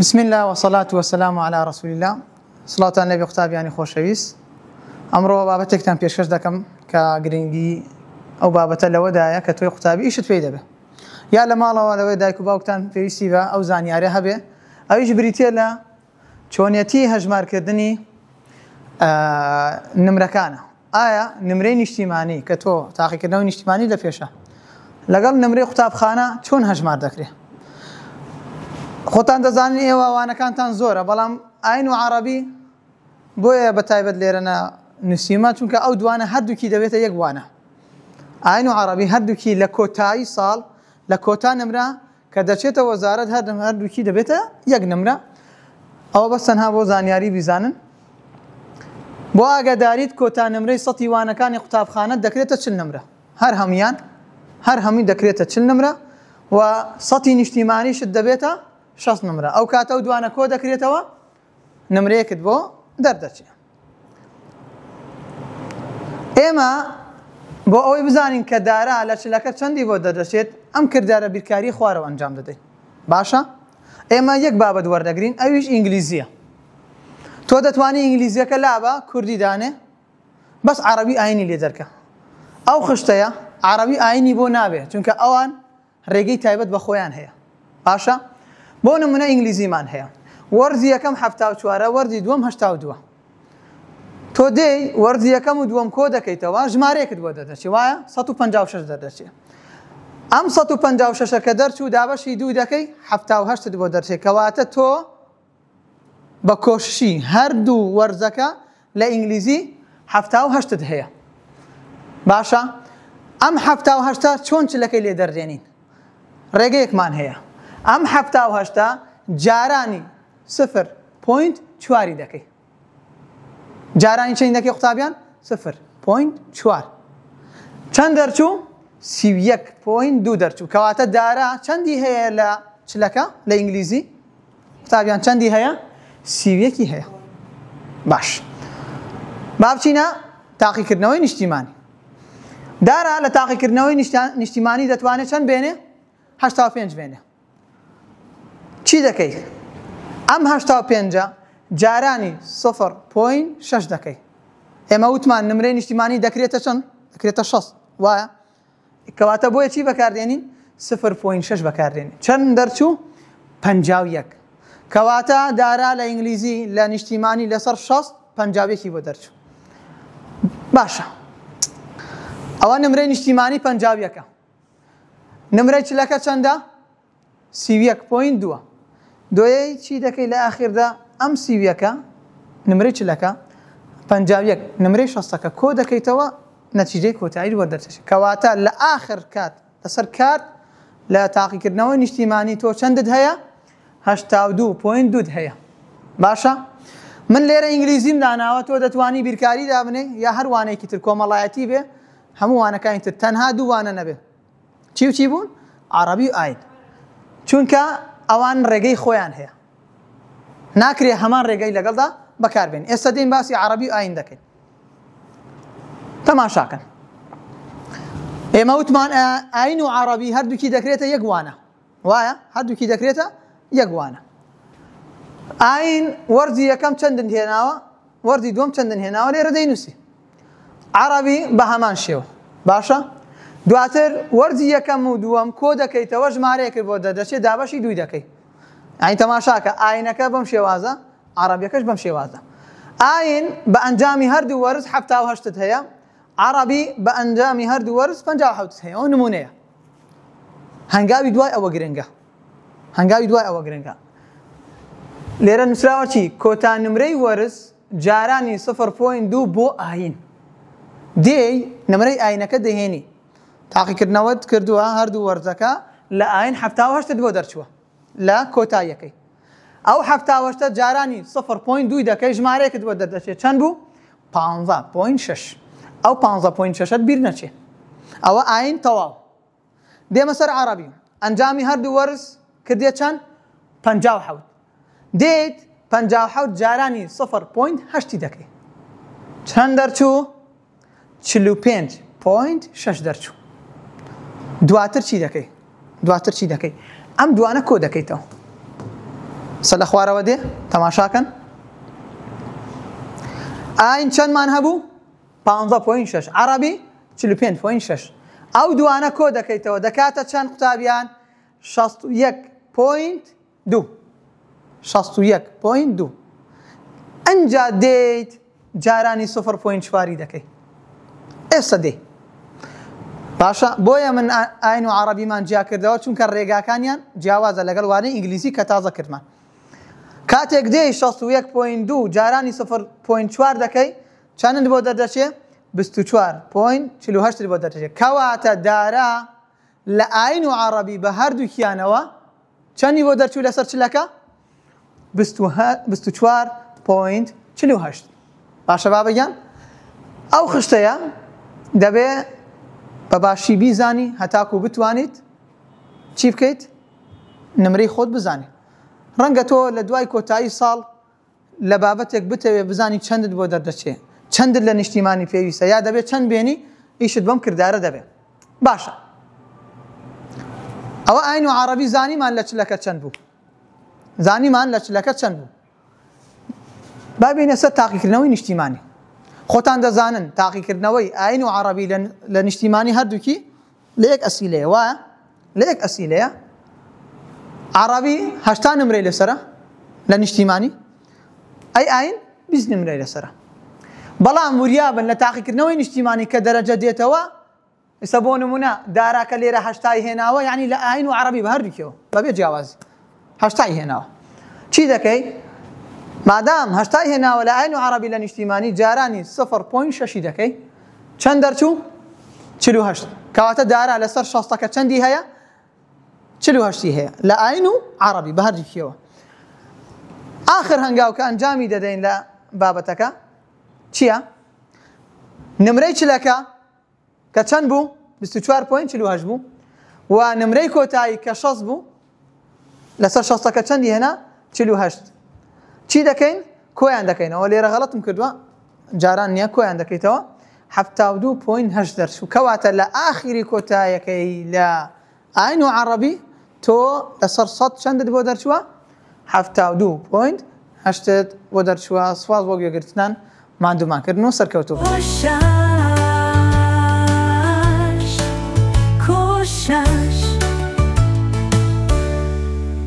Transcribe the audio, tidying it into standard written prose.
بسم الله والصلاة والسلام على رسول الله. صلاة النبي قطابياني خوشويس. أمره بابتك تام بيشكش دكم كجرينجي أو بابته لودايا كتوي قطابي إيش تفيده به؟ يا لما الله ولا ودايك باوكتان في سيفا أو زانياري هبه أو إيش بريتيلا شونيتي هجمار كردني نمرة كانه آية نمرين اجتماعي كتو تاخي كنوين اجتماعي لفيشه لقل نمري قطاب خانة شون هجمار ذكره خوتان دزاني ايوا وانا كانتان زوره بلام عين عربي بويا بتايبد ليرنا نسيما چونك او دوانا هردوكي دبيته يك وانا عين عربي هردوكي لكوتاي صال لكوتا نمره كدرچته وزارت هردوكي دبيته يك نمره او بس انها بو زانياري بيزانن بو اگداريت كوتا نمره سطي وانا كان قطاب خانه دكريته چل نمره هر همي دكريته چل نمره وسطي اجتماعي شد دبيته شخص نمرة أو كاتو دوانا كودا كريتوا نمرة كتبو دردتشي إما بو أوي بزانين كدارا على شلكة چندي بو دردتشيت أم كردارا بيركاري خوارو أنجام ددي باشا إما يك بابا دوار دقرين أويش إنجليزية تو دتواني إنجليزية كلابا كردي دانه بس عربي آيني ليدركا أو خشتيا عربي آيني بو نابه چونك أوان ريقي تايبت بخويان هيا باشا بون من انجليزي مان هي ورزي كم حفتاو چواره ورزي دوم هشتاو دوا تو دي ورزي كم دوم كودا كيتوا جماري كدو ددشي وايا 156 ددشي ام 156 كدرچو دابشي دو دكي حفتاو هشت دو درشي كواته تو بكوشي هر دو ورزكا لا انجليزي حفتاو هشت هي باشا ام حفتاو هشتا چون چلكي لي درجينين ريگيك مان هي ام حفتا و هشتا جاراني 0.4 دكي جاراني چند دكي قطابيان 0.4 چند درچو 31.2 درچو كواتا دارا چندي هي لا چلكا لا انجليزي قطابيان چندي هي 31 هي باش بابچينا تاقي كرنوي اجتماعي دارا لا تاقي كرنوي اجتماعي دتوانه چند بينه 85 بينه چی دکی؟ ام 85 جارانی 0.6 دکی. اما اوتمان نمرين اجتماعي دكريته چن؟ دكريته شخص. وایا کواته بوی چی بکاردینین؟ 0.6 بکاردین. چند درچو؟ 51. کواته دارا ل انگلیزی ل اجتماعي لسر شخص 51 بو درچو. باشه. اول نمرين اجتماعي 51. نمره چلکه چنده؟ 31.2 دوی چی دکی لآخر دا ام سیویکا نمره چلکا 51 نمره شخصکا کو دکی توا نتیجه کوتایی و درتش کواتا لآخر کات لسر کات لا تاقی کردنەوەی اجتماعی تو چند هيا 82.2 هيا باشا من ليره انگلیزیم داناوە تۆ دەتوانی بیرکاری دابنێ یا هەر وانەیەکی تر کۆمەڵایەتی بێ هەموو وانەکانی تر تەنها دوو وانە نەبێ چی و چی بوون عربی و ئاین چونکە اوان رگی خویان هیا ناکری همان رگی لگل دا بکار بین استدین باسی عربی آین دکن تماشا کن اما وتمان آین و عربی هر دو کی دکریتا یگوانا وایا هر دو کی دکریتا یگوانا آین ورزی یکم چندن هناوا ورزی دوم چندن هناوا لیره دینوسی عربی به همان شیو باشا دواتر ورزي يكم ودوم كودا كي توجه ماريك بودا دشي دابشي دوي دكي يعني تماشاك عينك بمشي وازا عربيكش بمشي وازا عين بانجامي هردو ورز حتى وهشتت هيا عربي بانجامي هردو ورز فنجاو حوت هيا ونمونيه هنگاوي دواي او غرينغا هنگاوي دواي او غرينغا ليرا نسراوچي كوتا نمري ورز جاراني 0.2 بو عين دي نمري عينك دهيني تاقي كردنەوەت کردووە هەردوو وەرزەکە لە ئاین 78 بۆ دەرچووە لە کۆتاییەکەی ئەو 78 جارانی 0.2 دەکەی ژمارەیەکت بۆ دەردەچێت چەند بوو 15.6 ئەو 15.6 بیر نەچێ ئەوە ئاین تەواو دێمە سەر عەرەبی ئەنجامی هەردوو وەرز کردێت چەند 57 دێیت 57 جارانی 0.8 دەکەی چەند دەرچوو 45.6 دەرچوو دواتر چی دەکەی دواتر چی دەکەی ئەم دوانە کۆ دەکەیتەوە سەل لە خوارەوە دێ تەماشاکەن. ئاین چەندمان هەبوو؟ 15.6 عەرەبی 45.6. ئەو دوانە کۆ دەکەیتەوە دەکاتە چەند قوتابیان؟ 61.2. 61.2. ئەنجا دێیت جارانی 0.4 دەکەی. ئێستا دێ. باشە بۆیە من ئاین و عەرەبیمان جیا کردەوە چونکە ڕێگاکانیان جیاوازە لەگەڵ وانەی ئینگلیزی کە تازە کردمان. کاتێک دێی 61.2 جارانی 0.4 دەکەی چەند بۆ دەردەچێ؟ 24.48 بۆ دەردەچێت. کەواتە دارا لە ئاین و عەرەبی بە هەردووکیانەوە چەندی بۆ دەرچوو لەسەر چلەکە؟ 24.48. باشە بابەگیان ئەو خشتەیە دەبێ بە باشی بیزانی هەتاکو بتوانیت چی بکەیت؟ نمرەی خۆت بزانیت. ڕەنگە تۆ لە دوای کۆتایی ساڵ لە بابەتێک بتەوێ بزانی چەندت بۆ دەردەچێ، چەندت لە نیشتیمانی پێویستە، یا دەبێت چەند بێنی ئیشت بەم کردارە دەبێت. باشە ئەوە ئاین و عەرەبی زانیمان لە چلەکە چەند بوو، زانیمان لە چلەکە چەند بوو. با بینە سەر تاقیکردنەوەی نیشتیمانی. خۆتان دەزانن تاقیکردنەوەی ئاین و عەرەبی لە نیشتیمانی هەردووکی لە یەک ئەسیلەیە، وایە؟ لە یەک ئەسیلەیە. عەرەبی 80 نمرەی لەسەرە لە نیشتیمانی، ئەی ئاین 20 نمرەی لەسەرە. بەڵام وریابن لە تاقیکردنەوەی نیشتیمانی کە دەرەجە دێتەوە، ئێستا بۆ نمونە داراکە لێرە 80 هێناوە، یعنی لە ئاین و عەرەبی بە هەردووکیەوە بەبێ جیاوازی 80 هێناوە. چی دەکەی؟ مادام 80 هێناوە لە ئاین و عەرەبی لە نیشتیمانی جارانی 0.6 دەکەی، چەند دەرچوو؟ 48. کەواتە دارا لەسەر 60ەکە چەندی هەیە؟ 48 هەیە لە ئاین و عەرەبی بە هەردووکیەوە. ئاخر هەنگاو کە ئەنجامی دەدەین لە بابەتەکە چییە؟ نمرەی چلەکە کە چەند بوو؟ 24.48 بوو، و نمرەی کۆتایی کە 60 بوو لەسەر 60ەکە چەندی هێنا؟ 48. چی دەکەین؟ کۆیان دەکەینەوە. لێرە غەڵەتم کردووە، جاران نییە، کۆیان دەکەیتەوە. 72.8 دەرچوو. کەواتە لە ئاخری کۆتاییەکەی لە ئاین و عەرەبی تۆ لەسەر 100 چەندت بۆ دەرچووە؟ 72.8 بۆ دەرچووە. سواز بۆ گوێگرتنان، ماندوومانکردن و سەرکەوتوو.